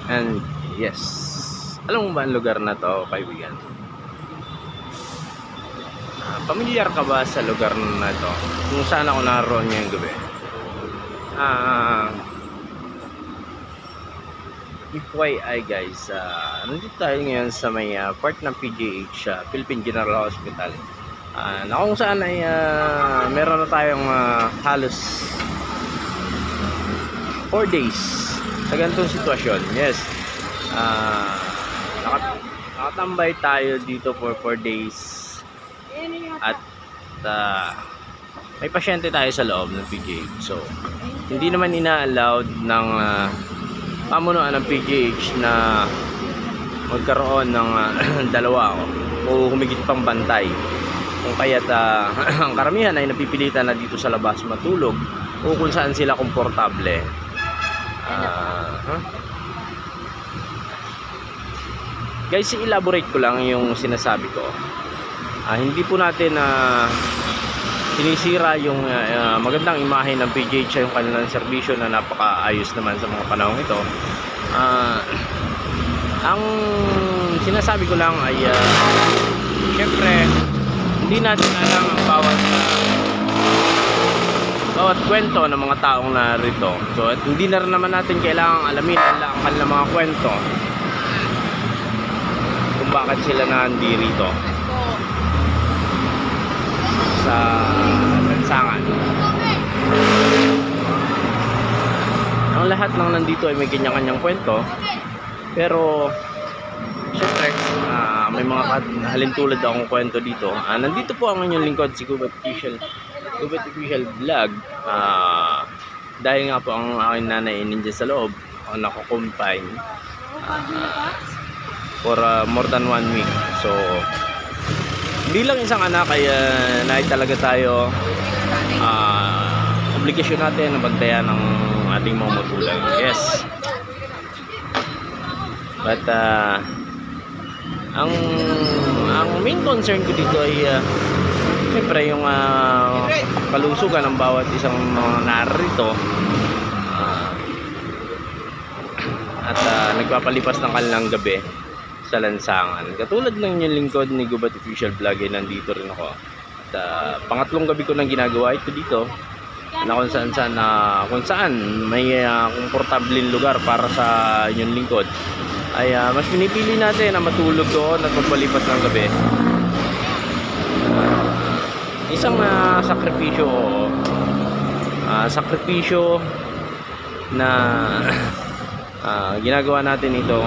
And yes, alam mo ba ang lugar na to, kaibigan? Pamilyar ka ba sa lugar na to? Kung saan ako naroon ngayong gabi? FYI guys, nandito tayo ngayon sa may part ng PGH, Philippine General Hospital, na kung saan ay meron na tayong halos 4 days sa ganitong sitwasyon. Yes, nakatambay tayo dito for 4 days at may pasyente tayo sa loob ng PGH. So hindi naman ina-allowed ng pamunuan ng PGH na magkaroon ng dalawa o humigit pang bantay, kung kaya't ang karamihan ay napipilitan na dito sa labas matulog o kung saan sila komportable. Guys, i-elaborate ko lang yung sinasabi ko. Hindi po natin sinisira yung magandang imahe ng PGH sa yung kanilang serbisyo na napakaayos naman sa mga panahon ito. Ang sinasabi ko lang ay syempre hindi natin alam ang bawat kwento ng mga taong narito. So at hindi na rin naman natin kailangang alamin ang kanilang mga kwento kung bakit sila nandito sa lansangan. Ang lahat ng nandito ay may kanya-kanyang kwento, pero syempre may mga halintulad akong kwento dito. Nandito po ang inyong lingkod, si Gubat Official Vlog. Dahil nga po ang aking nanay nandiyan sa loob, ang nako-confine for more than 1 week. So bilang isang anak ay talaga tayo obligasyon natin na bantayan ng ating mga magulang. Yes, but ang main concern ko dito ay siyempre yung kalusugan ng bawat isang mga narito at nagpapalipas ng kanilang gabi sa lansangan. Katulad ng inyong lingkod ni Gubat Official Vlog ay nandito rin ako. At pangatlong gabi ko nang ginagawa ito dito, na kung saan may komportableng lugar para sa inyong lingkod, ay mas pinipili natin na matulog doon at magpalipas ng gabi. Isang sakripisyo na ginagawa natin ito